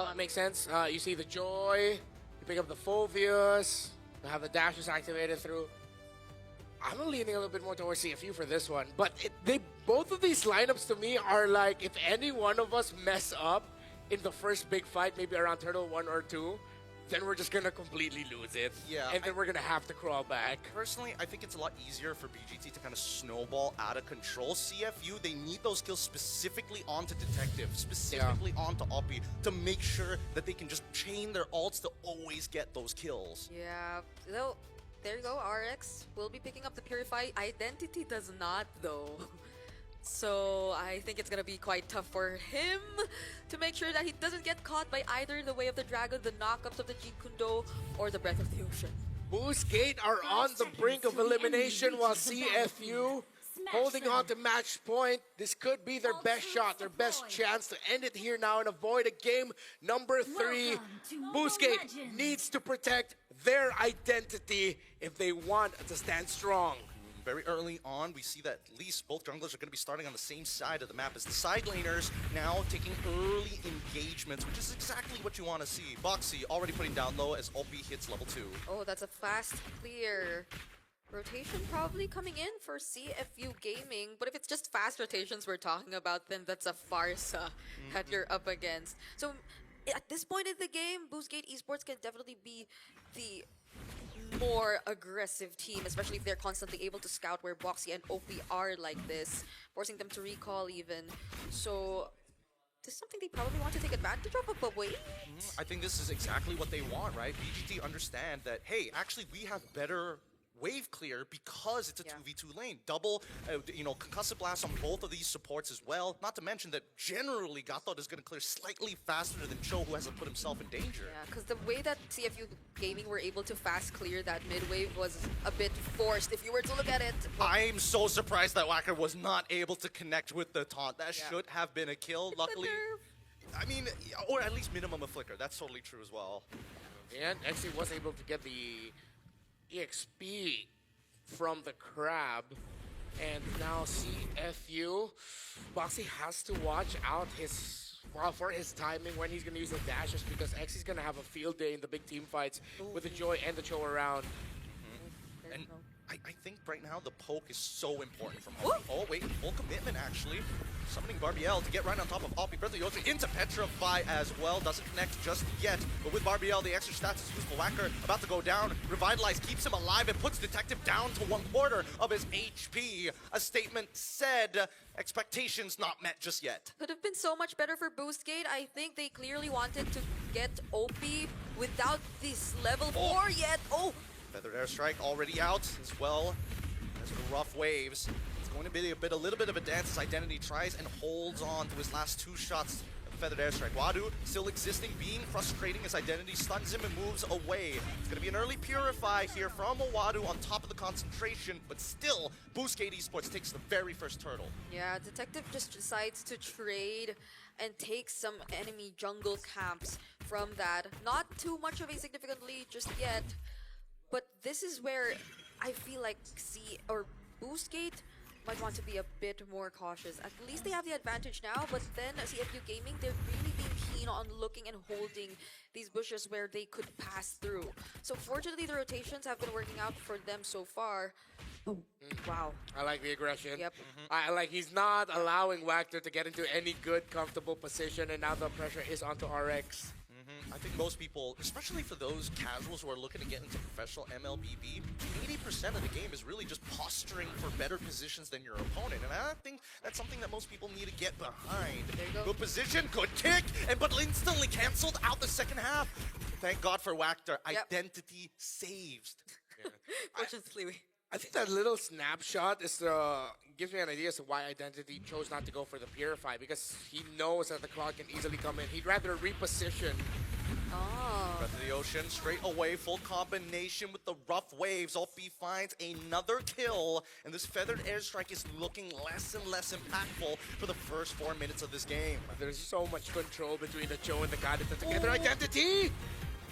Well, it makes sense. You see the Joy, you pick up the Fulvius, you have the dashes activated through. I'm leaning a little bit more towards CFU for this one, but they both of these lineups to me are like if any one of us mess up in the first big fight, maybe around Turtle 1 or 2, then we're just gonna completely lose it. Yeah, and then we're gonna have to crawl back. Personally, I think it's a lot easier for BGT to kind of snowball out of control. CFU, they need those kills specifically onto Detective, specifically onto Oppie, to make sure that they can just chain their ults to always get those kills. Yeah, though, there you go, RX will be picking up the Purify. Identity does not, though. So I think it's gonna be quite tough for him to make sure that he doesn't get caught by either the Way of the Dragon, the knockups of the Jeet Kune Do, or the Breath of the Ocean. Boost Gate are on the brink of elimination while CFU holding on to match point. This could be their best shot, their best chance to end it here now and avoid a game number 3. Boost Gate needs to protect their identity if they want to stand strong. Very early on, we see that at least both junglers are going to be starting on the same side of the map as the side laners now taking early engagements, which is exactly what you want to see. Boxy already putting down low as Oppie hits level 2. Oh, that's a fast clear. Rotation probably coming in for CFU Gaming, but if it's just fast rotations we're talking about, then that's a farce that you're up against. So at this point in the game, Boostgate Esports can definitely be the more aggressive team, especially if they're constantly able to scout where Boxy and OP are like this, forcing them to recall even. So this is something they probably want to take advantage of, but wait. I think this is exactly what they want, right? BGT understand that, hey, actually we have better wave clear because it's a 2v2 lane. Double, concussive blast on both of these supports as well. Not to mention that generally Gathod is going to clear slightly faster than Cho, who hasn't put himself in danger. Yeah, because the way that CFU Gaming were able to fast clear that mid wave was a bit forced if you were to look at it. I'm so surprised that Wacker was not able to connect with the taunt. That should have been a kill, luckily. I mean, or at least minimum a flicker. That's totally true as well. And actually was able to get the EXP from the crab, and now CFU, Boxy has to watch out for his timing when he's going to use the dashes, because Xy's going to have a field day in the big team fights with the Joy and the Cho around. And I think right now the poke is so important from Oppie. Oh wait, full commitment actually. Summoning Barbiel to get right on top of Oppie. Breath of the Ocean into Petrify as well. Doesn't connect just yet. But with Barbiel, the extra stats is useful. Wacker about to go down. Revitalize keeps him alive and puts Detective down to 1/4 of his HP. A statement said, expectations not met just yet. Could have been so much better for Boostgate. I think they clearly wanted to get OP without this level 4 yet. Oh! Feathered Airstrike already out as well as the rough waves. It's going to be a little bit of a dance as Identity tries and holds on to his last 2 shots of Feathered Airstrike. Wadu still existing, being frustrating as Identity stuns him and moves away. It's going to be an early Purify here from Wadu on top of the concentration, but still, Boostgate Esports takes the very first turtle. Yeah, Detective just decides to trade and take some enemy jungle camps from that. Not too much of a significant lead just yet. But this is where I feel like Boostgate might want to be a bit more cautious. At least they have the advantage now, but then CFU Gaming, they're really being keen on looking and holding these bushes where they could pass through. So fortunately, the rotations have been working out for them so far. Oh, wow. I like the aggression. Yep. I like he's not allowing Wachter to get into any good, comfortable position, and now the pressure is onto RX. I think most people, especially for those casuals who are looking to get into professional MLBB, 80% of the game is really just posturing for better positions than your opponent. And I think that's something that most people need to get behind. There you go. Good position, good kick, but instantly canceled out the second half. Thank God for Wachter. Identity saved. Fortunately, I think that little snapshot is gives me an idea as to why Identity chose not to go for the Purify, because he knows that the clock can easily come in. He'd rather reposition. Breath of the Ocean straight away, full combination with the rough waves. Oppie finds another kill, and this Feathered Airstrike is looking less and less impactful for the first 4 minutes of this game. There's so much control between the Cho and the Kadita together. Identity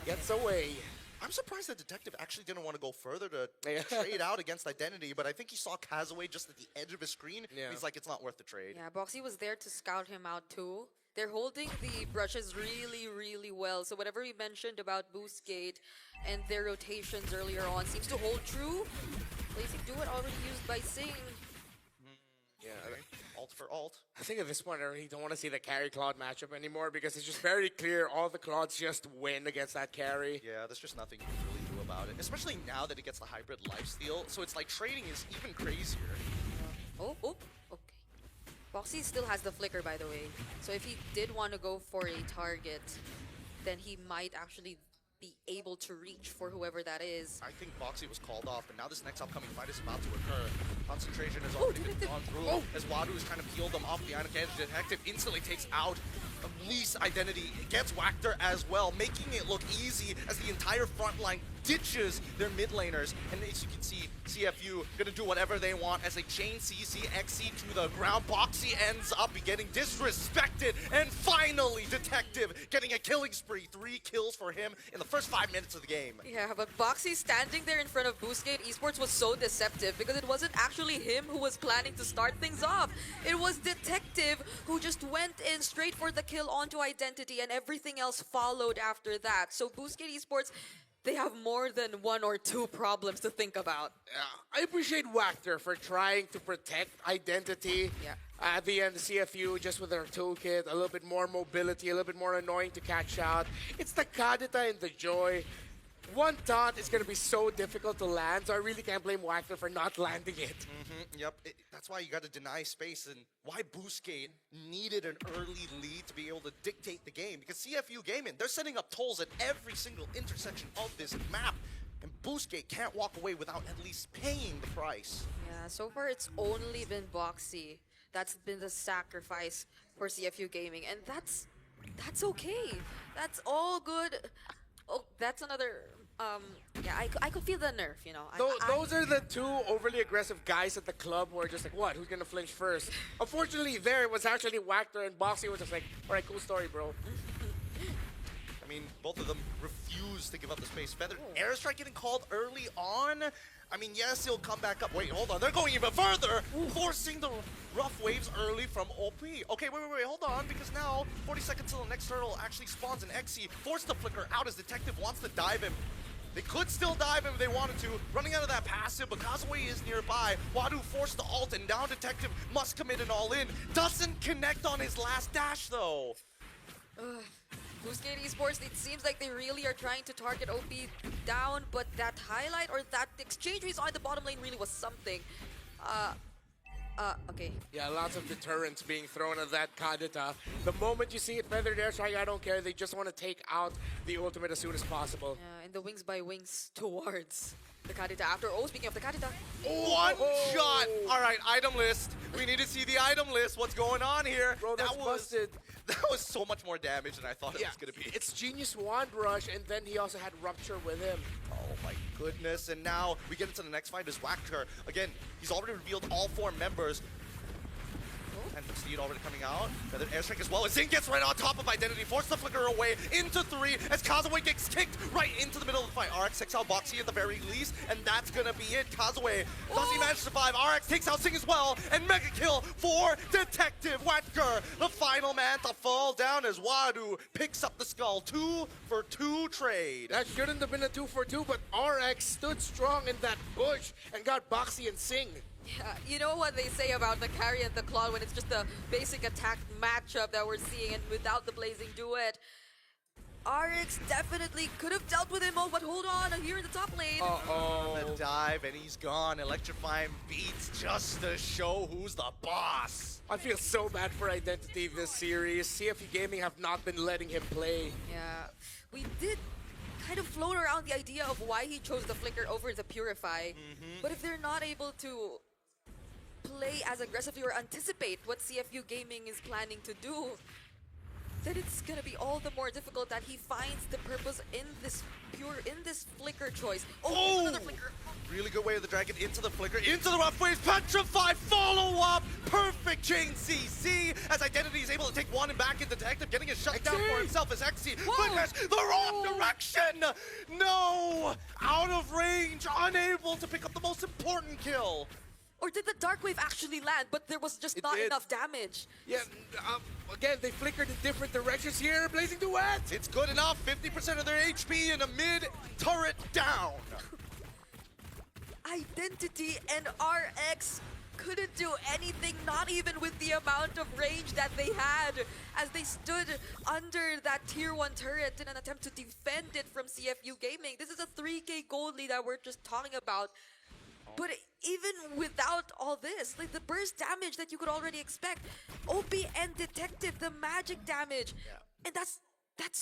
gets away. I'm surprised that Detective actually didn't want to go further to trade out against Identity, but I think he saw Kazaway just at the edge of his screen. And he's like, it's not worth the trade. yeah, Boxy was there to scout him out too. They're holding the brushes really, really well. So whatever we mentioned about Boost Gate and their rotations earlier on seems to hold true. Blazing Do It already used by Sing. Yeah, Alt for alt. I think at this point I really don't want to see the carry Claude matchup anymore because it's just very clear all the Claudes just win against that carry. Yeah, there's just nothing you can really do about it. Especially now that it gets the hybrid lifesteal. So it's like trading is even crazier. Oh, okay. Boxy still has the flicker, by the way. So if he did want to go for a target, then he might actually be able to reach for whoever that is. I think Boxy was called off, but now this next upcoming fight is about to occur. Concentration has already been gone through as Wadu has kind of peeled them off behind a cage. Detective instantly takes out Lee's identity, gets Wactor as well, making it look easy as the entire front line ditches their mid laners. And as you can see, CFU gonna do whatever they want as they chain CC, XC to the ground. Boxy ends up getting disrespected, and finally Detective getting a killing spree. 3 kills for him in the first 5 minutes of the game. Yeah, but Boxy standing there in front of Boostgate Esports was so deceptive because it wasn't actually him who was planning to start things off. It was Detective who just went in straight for the kill onto Identity, and everything else followed after that. So Boostgate Esports, they have more than 1 or 2 problems to think about. I appreciate Wactor for trying to protect Identity. Yeah. At the end, the CFU just with their toolkit, a little bit more mobility, a little bit more annoying to catch out. It's the Kadita and the Joy. One taunt is going to be so difficult to land, so I really can't blame Wactor for not landing it. Yep, that's why you got to deny space, and why Boostgate needed an early lead to be able to dictate the game. Because CFU Gaming, they're setting up tolls at every single intersection of this map, and Boostgate can't walk away without at least paying the price. Yeah, so far it's only been Boxy that's been the sacrifice for CFU Gaming, and that's okay. That's all good. Oh, that's another. Yeah, I could feel the nerf, you know. Those are the 2 overly aggressive guys at the club who are just like, what? Who's gonna flinch first? Unfortunately, there it was actually Wactor, and Boxy was just like, all right, cool story, bro. I mean, both of them refuse to give up the space. Feathered airstrike getting called early on. I mean, yes, he'll come back up. Wait, hold on. They're going even further, forcing the rough waves early from OP. Okay, wait, hold on, because now 40 seconds till the next turtle actually spawns an XC. Force the flicker out as Detective wants to dive him. They could still dive him if they wanted to, running out of that passive, but Kazue is nearby. Wadu forced the ult, and now Detective must commit an all-in. Doesn't connect on his last dash, though. Boostgate Esports, it seems like they really are trying to target OP down, but that highlight or that exchange we saw in the bottom lane really was something. Okay. Yeah, lots of deterrents being thrown at that Kadita. The moment you see it feathered airstrike, I don't care. They just want to take out the ultimate as soon as possible. Yeah, and the wings by wings towards the Kadita after. Oh, speaking of the Kadita. One shot! All right, item list. We need to see the item list. What's going on here? Bro, that's busted. That was so much more damage than I thought it was going to be. It's Genius Wand Rush, and then he also had Rupture with him. Oh my goodness, and now we get into the next fight is Wactor. Again, he's already revealed all 4 members. And the Steed already coming out. Another airstrike as well. As Zing gets right on top of Identity. Force the flicker away into 3 as Kazue gets kicked right into the middle of the fight. RX takes out Boxy at the very least, and that's gonna be it. Kazue does he manage to survive? RX takes out Zing as well, and mega kill for Detective Wactor, the final man to fall down as Wadu picks up the skull. 2 for 2 trade. That shouldn't have been a 2 for 2, but RX stood strong in that bush and got Boxy and Sing. Yeah, you know what they say about the carry and the claw when it's just a basic attack matchup that we're seeing, and without the Blazing Duet, RX definitely could have dealt with him. Oh, but hold on, here in the top lane. The dive, and he's gone. Electrifying beats just to show who's the boss. I feel so bad for Identity this series. CFU Gaming have not been letting him play. Yeah, we did kind of float around the idea of why he chose the Flicker over the Purify. But if they're not able to play as aggressively or anticipate what CFU Gaming is planning to do, then it's gonna be all the more difficult that he finds the purpose in this flicker choice. Oh, another flicker. Really good way of the dragon into the flicker, into the rough waves, petrify, follow up, perfect chain CC as Identity is able to take one and back in Detective, getting a shutdown for himself as XC flickers the wrong direction. No, out of range, unable to pick up the most important kill. Or did the Dark Wave actually land, but there was just It not did. enough damage? Yeah, again, they flickered in different directions here. Blazing Duet. It's good enough. 50% of their HP in a mid turret down. Identity and RX couldn't do anything, not even with the amount of range that they had, as they stood under that tier 1 turret in an attempt to defend it from CFU Gaming. This is a 3k gold lead that we're just talking about. But even without all this, like the burst damage that you could already expect, OP and Detective, the magic damage, and that's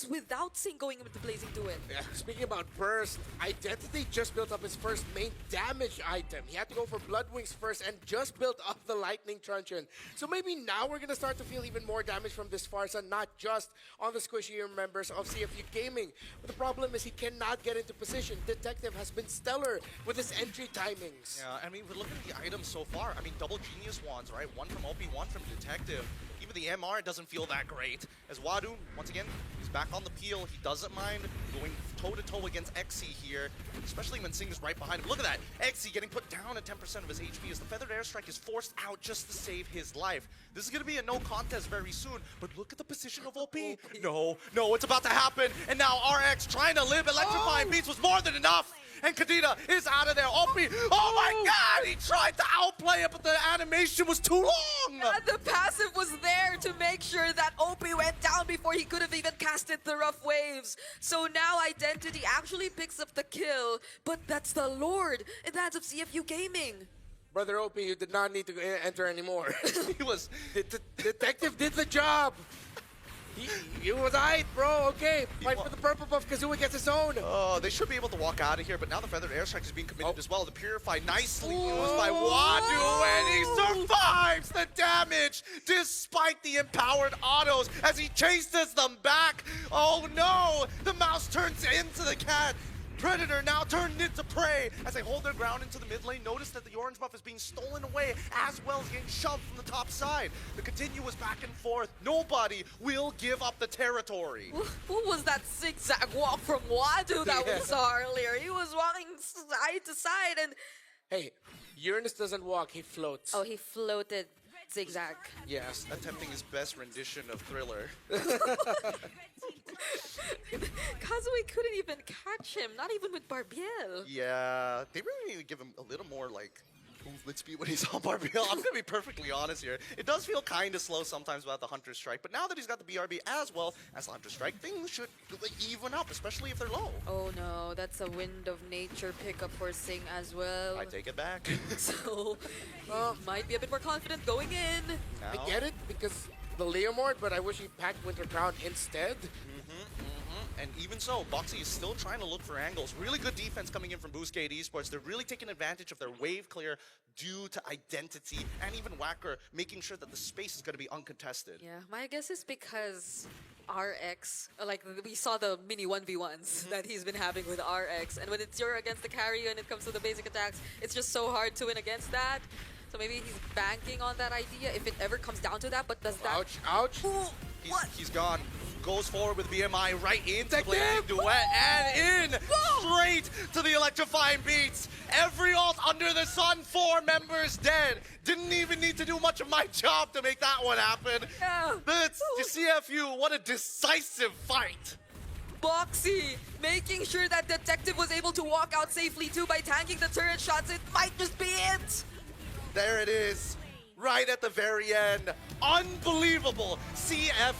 without Sing going into Blazing Duet. Yeah, speaking about burst, Identity just built up his first main damage item. He had to go for Blood Wings first and just built up the Lightning Truncheon. So maybe now we're going to start to feel even more damage from this Farsa, not just on the squishier members of CFU Gaming. But the problem is he cannot get into position. Detective has been stellar with his entry timings. Yeah, I mean, we're looking at the items so far. I mean, double Genius Wands, right? One from OP, one from Detective. Even the MR doesn't feel that great. As Wadu, once again, he's back on the peel. He doesn't mind going toe-to-toe against Xe here, especially when Sing is right behind him. Look at that. Xe getting put down at 10% of his HP as the Feathered Airstrike is forced out just to save his life. This is going to be a no contest very soon, but look at the position of OP. No, it's about to happen. And now RX trying to live. Electrifying Beats was more than enough. And Kadena is out of there. OP, oh my god, he tried to outplay it, but the animation was too long. And the passive was there to make sure that OP went down before he could have even casted the Rough Waves. So now Identity actually picks up the kill, but that's the Lord in the hands of CFU Gaming. Brother OP, you did not need to enter anymore. He was... Detective did the job. He was aight, bro. Okay, fight for the purple buff. Kazooie gets his own. Oh, they should be able to walk out of here, but now the Feathered Airstrike is being committed as well. The Purify nicely used by Wadu, and he survives the damage despite the empowered autos as he chases them back. Oh no, the mouse turns into the cat. Predator now turned into prey as they hold their ground into the mid lane. Notice that the orange buff is being stolen away as well as getting shoved from the top side. The continuous back and forth. Nobody will give up the territory. Who was that zigzag walk from Wadu that we saw earlier? He was walking side to side and... Hey, Uranus doesn't walk, he floats. Oh, he floated zigzag. Yes. Attempting his best rendition of Thriller. Kazooie couldn't even catch him, not even with Barbiel. Yeah, they really need to give him a little more, like, movement speed when he's on Barbiel. I'm going to be perfectly honest here. It does feel kind of slow sometimes without the Hunter Strike, but now that he's got the BRB as well as the Hunter Strike, things should even up, especially if they're low. Oh no, that's a Wind of Nature pickup for Sing as well. I take it back. So, might be a bit more confident going in. I get it because the Leomord, but I wish he packed Winter Crown instead. And even so, Boxy is still trying to look for angles. Really good defense coming in from Boostgate Esports. They're really taking advantage of their wave clear due to Identity and even Whacker making sure that the space is going to be uncontested. Yeah, my guess is because RX, like we saw the mini 1v1s that he's been having with RX, and when it's you're against the carry when it comes to the basic attacks, it's just so hard to win against that. So maybe he's banking on that idea if it ever comes down to that, but does that... Ouch, ouch. Ooh, what? He's gone. Goes forward with BMI right into Detective! Blazing Duet and in straight to the electrifying beats. Every ult under the sun, 4 members dead. Didn't even need to do much of my job to make that one happen. Yeah. That's the CFU. What a decisive fight. Boxy making sure that Detective was able to walk out safely too by tanking the turret shots. It might just be it. There it is. Right at the very end. Unbelievable. CFU.